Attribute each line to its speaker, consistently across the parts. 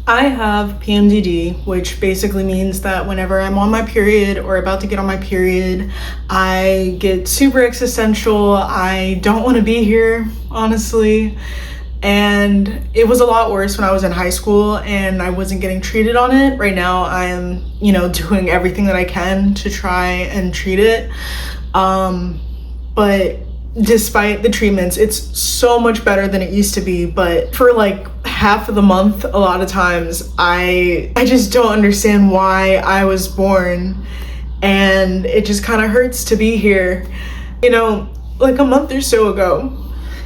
Speaker 1: I have PMDD, which basically means that whenever I'm on my period or about to get on my period, I get super existential. I don't want to be here, honestly. And it was a lot worse when I was in high school and I wasn't getting treated on it. Right now, I am, doing everything that I can to try and treat it. But despite the treatments, it's so much better than it used to be. But for like half of the month, a lot of times I just don't understand why I was born, and it just kind of hurts to be here. Like a month or so ago,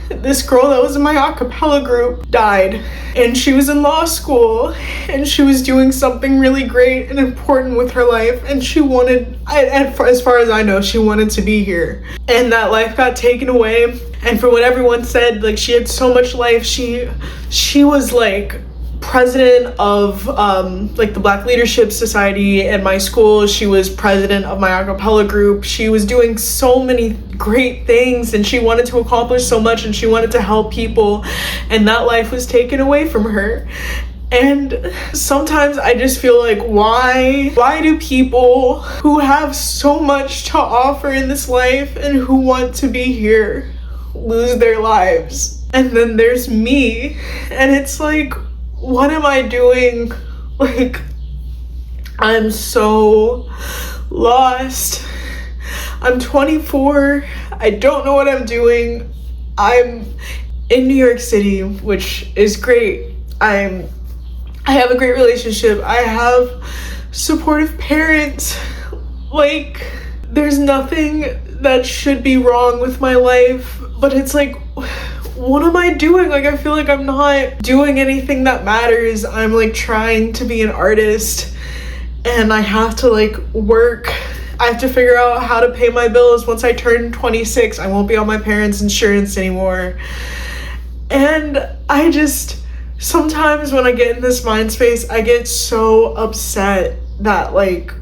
Speaker 1: this girl that was in my a cappella group died, and she was in law school and she was doing something really great and important with her life, and she wanted, as far as I know, she wanted to be here, and that life got taken away. And for what everyone said, like, she had so much life. She was like president of like the Black Leadership Society at my school. She was president of my a cappella group. She was doing so many great things, and she wanted to accomplish so much, and she wanted to help people, and that life was taken away from her. And sometimes I just feel like, why do people who have so much to offer in this life and who want to be here lose their lives? And then there's me, and it's like, what am I doing? Like, I'm so lost. I'm 24. I don't know what I'm doing. I'm in New York City, which is great. I have a great relationship. I have supportive parents. Like, there's nothing that should be wrong with my life, but it's like, what am I doing? Like, I feel like I'm not doing anything that matters. I'm like trying to be an artist, and I have to like work. I have to figure out how to pay my bills. Once I turn 26, I won't be on my parents' insurance anymore. And I just, sometimes when I get in this mind space, I get so upset that like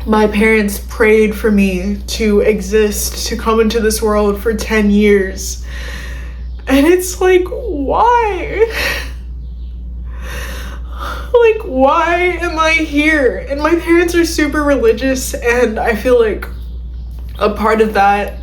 Speaker 1: my parents prayed for me to exist, to come into this world for 10 years. And it's like, why? Like, why am I here? And my parents are super religious, and I feel like a part of that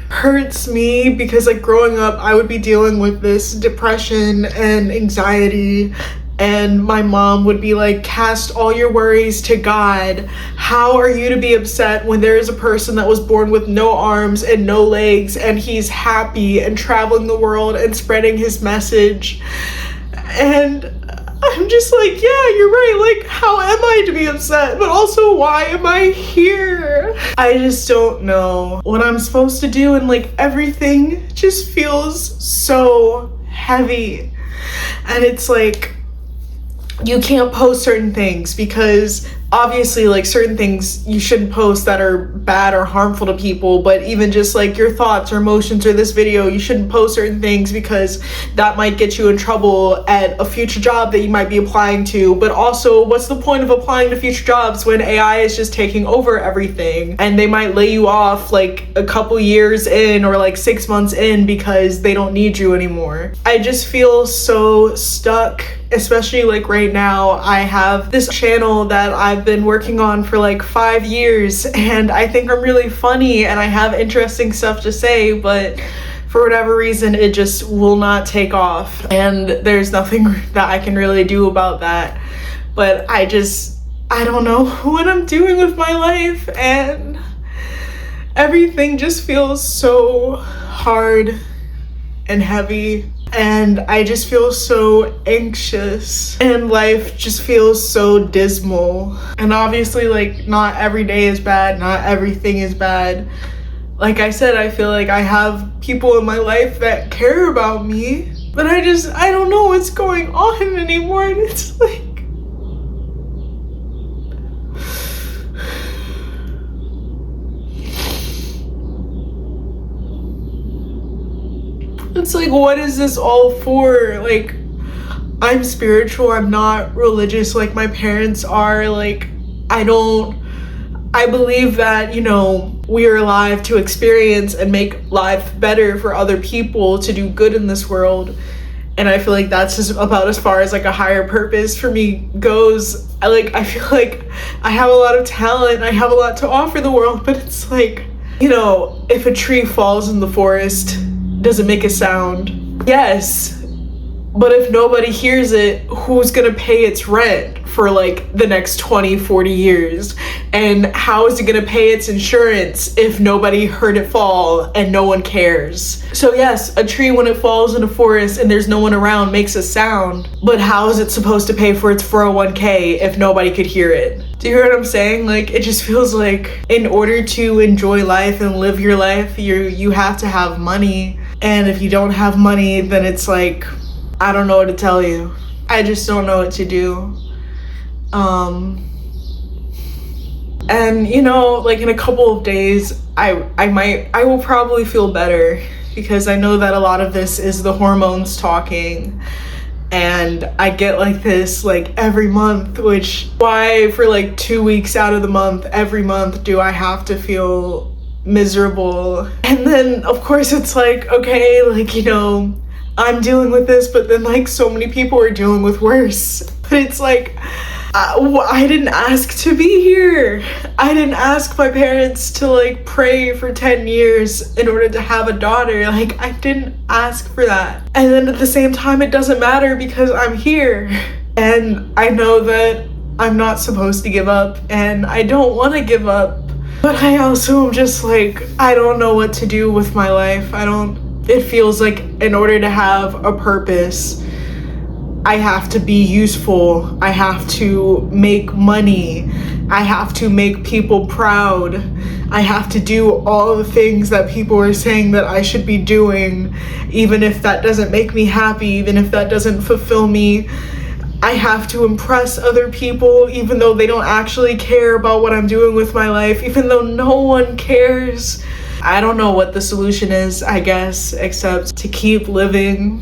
Speaker 1: hurts me because, like, growing up, I would be dealing with this depression and anxiety, and my mom would be like, cast all your worries to God. How are you to be upset when there is a person that was born with no arms and no legs, and he's happy and traveling the world and spreading his message? And I'm just like, yeah, you're right. Like, how am I to be upset? But also, why am I here? I just don't know what I'm supposed to do, and like everything just feels so heavy. And it's like, you can't post certain things because obviously like certain things you shouldn't post that are bad or harmful to people, but even just like your thoughts or emotions or this video, you shouldn't post certain things because that might get you in trouble at a future job that you might be applying to. But also, what's the point of applying to future jobs when AI is just taking over everything, and they might lay you off like a couple years in or like 6 months in because they don't need you anymore? I just feel so stuck. Especially like right now, I have this channel that I've been working on for like 5 years, and I think I'm really funny and I have interesting stuff to say, but for whatever reason, it just will not take off, and there's nothing that I can really do about that. But I don't know what I'm doing with my life, and everything just feels so hard and heavy. And I just feel so anxious, and life just feels so dismal. And obviously, like, not every day is bad, not everything is bad. Like I said, I feel like I have people in my life that care about me, but I don't know what's going on anymore. And it's like, it's like, what is this all for? Like, I'm spiritual, I'm not religious like my parents are. Like, I believe that, we are alive to experience and make life better for other people, to do good in this world. And I feel like that's just about as far as like a higher purpose for me goes. I feel like I have a lot of talent, I have a lot to offer the world, but it's like, you know, if a tree falls in the forest, does it make a sound? Yes. But if nobody hears it, who's gonna pay its rent for like the next 20, 40 years? And how is it gonna pay its insurance if nobody heard it fall and no one cares? So yes, a tree when it falls in a forest and there's no one around makes a sound, but how is it supposed to pay for its 401k if nobody could hear it? Do you hear what I'm saying? Like, it just feels like in order to enjoy life and live your life, you have to have money. And if you don't have money, then it's like, I don't know what to tell you. I just don't know what to do. And you know, like in a couple of days, I will probably feel better, because I know that a lot of this is the hormones talking. And I get like this like every month, which why for like 2 weeks out of the month, every month do I have to feel miserable? And then of course it's like, okay, like, you know, I'm dealing with this, but then like so many people are dealing with worse. But it's like, I didn't ask to be here. I didn't ask my parents to like pray for 10 years in order to have a daughter. Like, I didn't ask for that. And then at the same time, it doesn't matter because I'm here. And I know that I'm not supposed to give up, and I don't want to give up. But I also am just like, I don't know what to do with my life. It feels like in order to have a purpose, I have to be useful. I have to make money. I have to make people proud. I have to do all the things that people are saying that I should be doing, even if that doesn't make me happy, even if that doesn't fulfill me. I have to impress other people, even though they don't actually care about what I'm doing with my life, even though no one cares. I don't know what the solution is, I guess, except to keep living,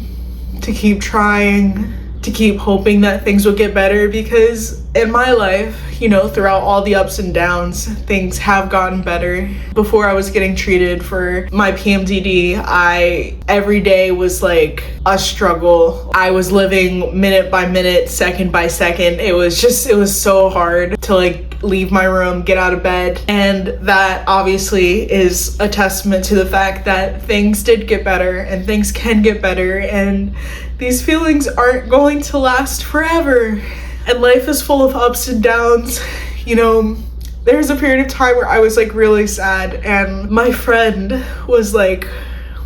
Speaker 1: to keep trying, to keep hoping that things will get better, because in my life, you know, throughout all the ups and downs, things have gotten better. Before I was getting treated for my PMDD, every day was like a struggle. I was living minute by minute, second by second. It was so hard to like leave my room, get out of bed. And that obviously is a testament to the fact that things did get better and things can get better, and these feelings aren't going to last forever. And life is full of ups and downs. You know, there's a period of time where I was like really sad, and my friend was like,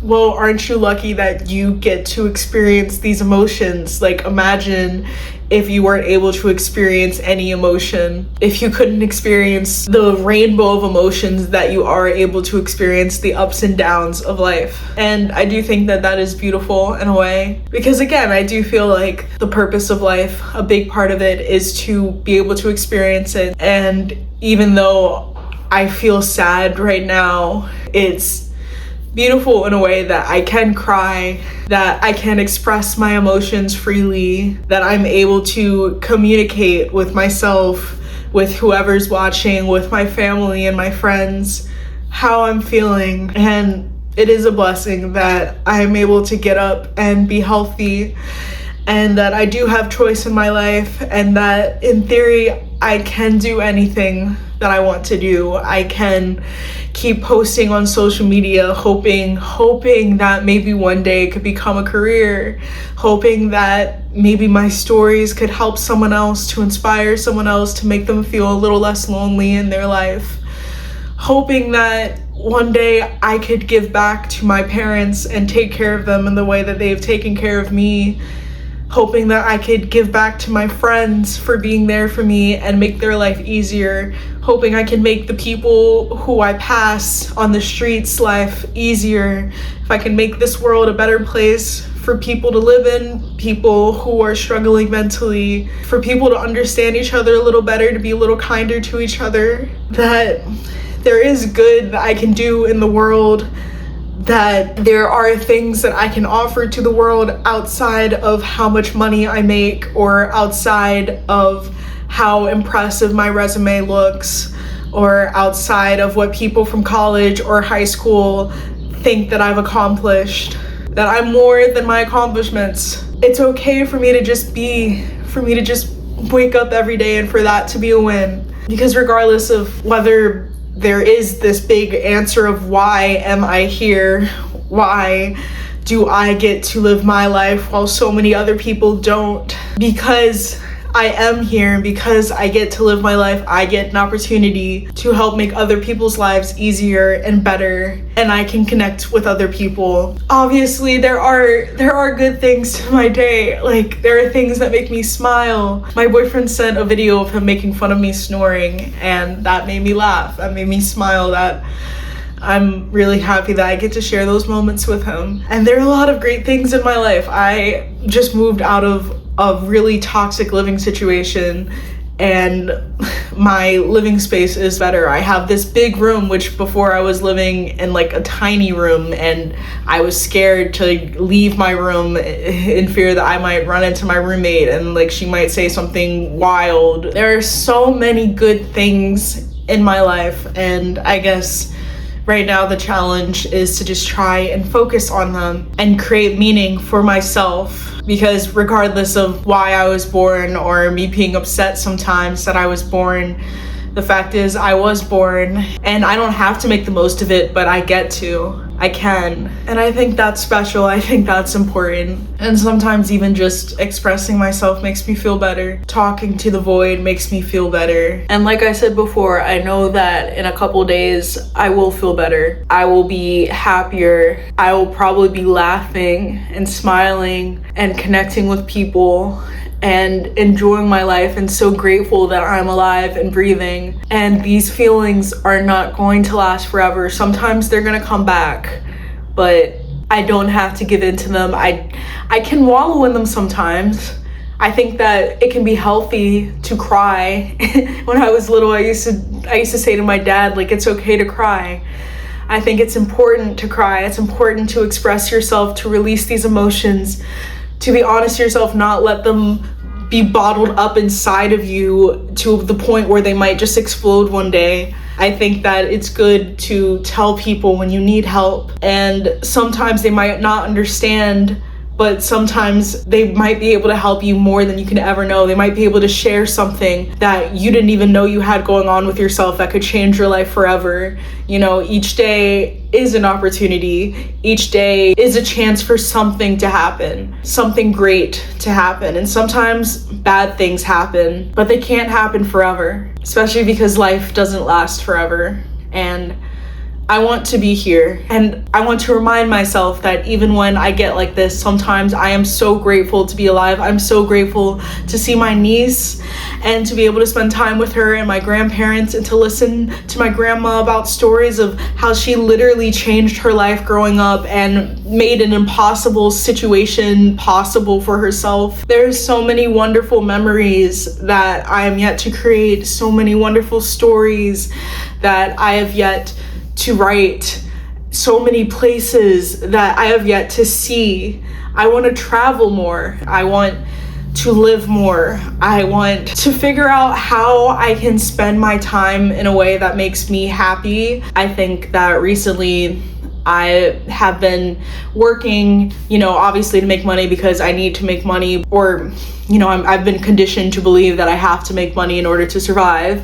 Speaker 1: well, aren't you lucky that you get to experience these emotions? Like, imagine if you weren't able to experience any emotion, if you couldn't experience the rainbow of emotions that you are able to experience, the ups and downs of life. And I do think that that is beautiful in a way, because again, I do feel like the purpose of life, a big part of it is to be able to experience it. And even though I feel sad right now, it's beautiful in a way that I can cry, that I can express my emotions freely, that I'm able to communicate with myself, with whoever's watching, with my family and my friends, how I'm feeling. And it is a blessing that I'm able to get up and be healthy, and that I do have choice in my life, and that in theory I can do anything that I want to do. I can keep posting on social media, hoping that maybe one day it could become a career, hoping that maybe my stories could help someone else, to inspire someone else, to make them feel a little less lonely in their life, hoping that one day I could give back to my parents and take care of them in the way that they've taken care of me, hoping that I could give back to my friends for being there for me and make their life easier, hoping I can make the people who I pass on the streets life easier, if I can make this world a better place for people to live in, people who are struggling mentally, for people to understand each other a little better, to be a little kinder to each other, that there is good that I can do in the world, that there are things that I can offer to the world outside of how much money I make, or outside of how impressive my resume looks, or outside of what people from college or high school think that I've accomplished. that I'm more than my accomplishments. It's okay for me to just be, for me to just wake up every day and for that to be a win. Because regardless of whether there is this big answer of why am I here, why do I get to live my life while so many other people don't, because I am here, because I get to live my life, I get an opportunity to help make other people's lives easier and better, and I can connect with other people. Obviously, there are good things to my day. Like, there are things that make me smile. My boyfriend sent a video of him making fun of me snoring, and that made me laugh. That made me smile. That I'm really happy that I get to share those moments with him. And there are a lot of great things in my life. I just moved out of a really toxic living situation, and my living space is better. I have this big room, which before I was living in like a tiny room, and I was scared to leave my room in fear that I might run into my roommate and like she might say something wild. There are so many good things in my life, and I guess right now the challenge is to just try and focus on them and create meaning for myself. Because regardless of why I was born or me being upset sometimes that I was born, the fact is I was born and I don't have to make the most of it, but I get to. I can. And I think that's special. I think that's important. And sometimes even just expressing myself makes me feel better. Talking to the void makes me feel better. And like I said before, I know that in a couple days I will feel better. I will be happier. I will probably be laughing and smiling and connecting with people and enjoying my life, and so grateful that I'm alive and breathing. And these feelings are not going to last forever. Sometimes they're gonna come back, but I don't have to give in to them. I can wallow in them sometimes. I think that it can be healthy to cry. When I was little, I used to say to my dad, like, it's okay to cry. I think it's important to cry. It's important to express yourself, to release these emotions, to be honest with yourself, not let them be bottled up inside of you to the point where they might just explode one day. I think that it's good to tell people when you need help, and sometimes they might not understand, but sometimes they might be able to help you more than you can ever know. They might be able to share something that you didn't even know you had going on with yourself that could change your life forever. You know, each day is an opportunity. Each day is a chance for something to happen, something great to happen. And sometimes bad things happen, but they can't happen forever, especially because life doesn't last forever. And I want to be here, and I want to remind myself that even when I get like this, sometimes I am so grateful to be alive. I'm so grateful to see my niece and to be able to spend time with her and my grandparents, and to listen to my grandma about stories of how she literally changed her life growing up and made an impossible situation possible for herself. There's so many wonderful memories that I am yet to create, so many wonderful stories that I have yet to write, so many places that I have yet to see. I want to travel more. I want to live more. I want to figure out how I can spend my time in a way that makes me happy. I think that recently I have been working, obviously to make money because I need to make money, or I've been conditioned to believe that I have to make money in order to survive,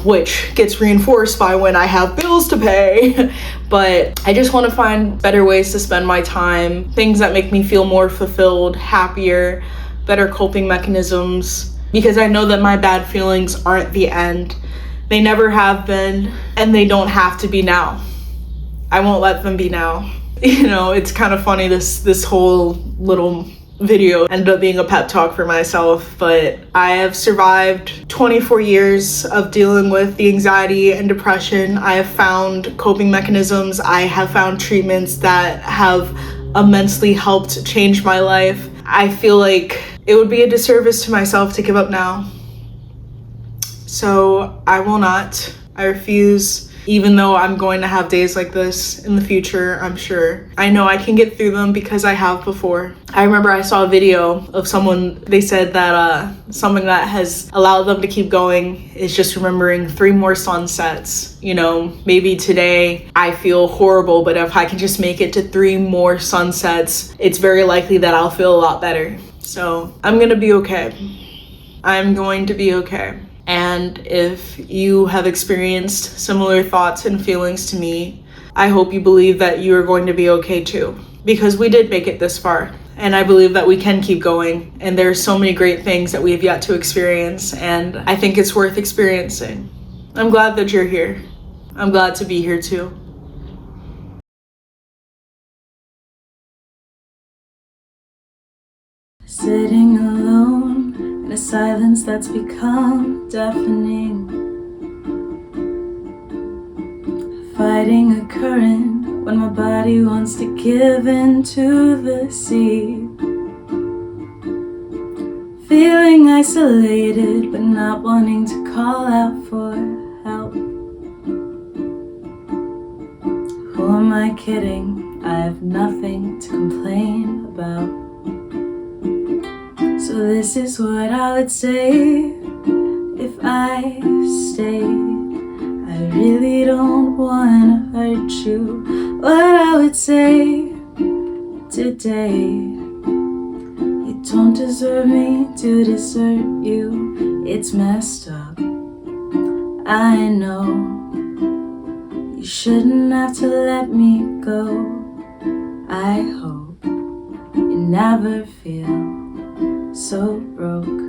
Speaker 1: which gets reinforced by when I have bills to pay. But I just want to find better ways to spend my time, things that make me feel more fulfilled, happier, better coping mechanisms, because I know that my bad feelings aren't the end. They never have been, and they don't have to be now. I won't let them be now. It's kind of funny, this whole little video ended up being a pep talk for myself, but I have survived 24 years of dealing with the anxiety and depression. I have found coping mechanisms. I have found treatments that have immensely helped change my life. I feel like it would be a disservice to myself to give up now. So I will not. I refuse Even though I'm going to have days like this in the future, I'm sure. I know I can get through them because I have before. I remember I saw a video of someone, they said that something that has allowed them to keep going is just remembering 3 more sunsets. You know, maybe today I feel horrible, but if I can just make it to 3 more sunsets, it's very likely that I'll feel a lot better. So I'm gonna be okay. I'm going to be okay. And if you have experienced similar thoughts and feelings to me, I hope you believe that you are going to be okay too. Because we did make it this far. And I believe that we can keep going. And there are so many great things that we have yet to experience. And I think it's worth experiencing. I'm glad that you're here. I'm glad to be here too.
Speaker 2: Sitting alone in a silence that's become deafening, fighting a current when my body wants to give in to the sea, feeling isolated but not wanting to call out for help. Who am I kidding? I have nothing to complain about. So this is what I would say if I stayed. I really don't wanna hurt you. What I would say today, you don't deserve me to desert you. It's messed up, I know. You shouldn't have to let me go. I hope you never feel so broke.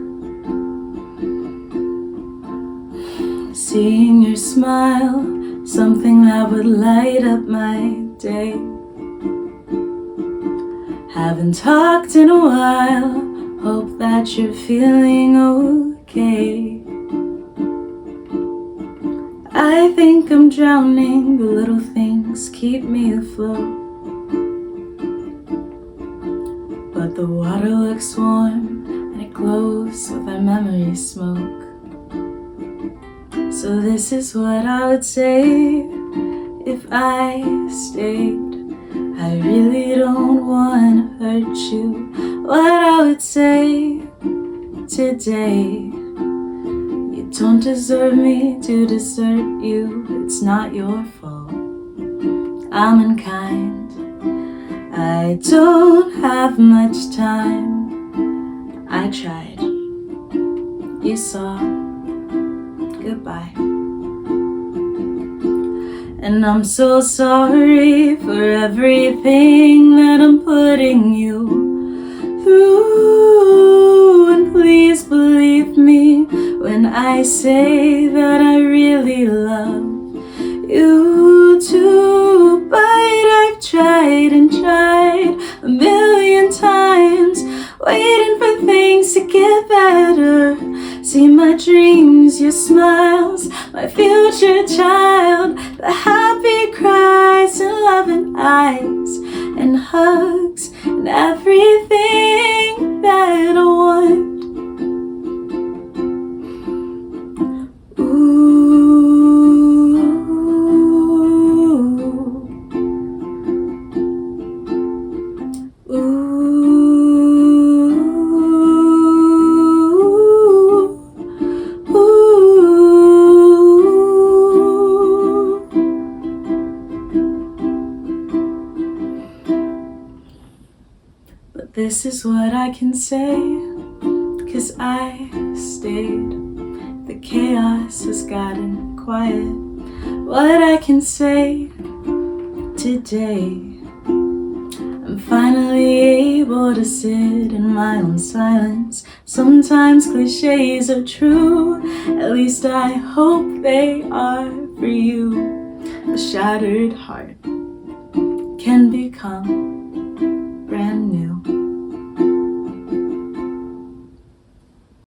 Speaker 2: Seeing your smile, something that would light up my day. Haven't talked in a while, hope that you're feeling okay. I think I'm drowning, the little things keep me afloat. But the water looks warm and it glows with our memory smoke. So this is what I would say if I stayed. I really don't wanna hurt you. What I would say today, you don't deserve me to desert you. It's not your fault, I'm unkind. I don't have much time. I tried, you saw, goodbye. And I'm so sorry for everything that I'm putting you through. And please believe me when I say that I really love you too. But I've tried and tried a million times, waiting for things to get better. See my dreams, your smiles, my future child, the happy cries and loving eyes and hugs and everything that I want. This is what I can say, 'cause I stayed. The chaos has gotten quiet. What I can say today, I'm finally able to sit in my own silence. Sometimes cliches are true, at least I hope they are for you. A shattered heart can become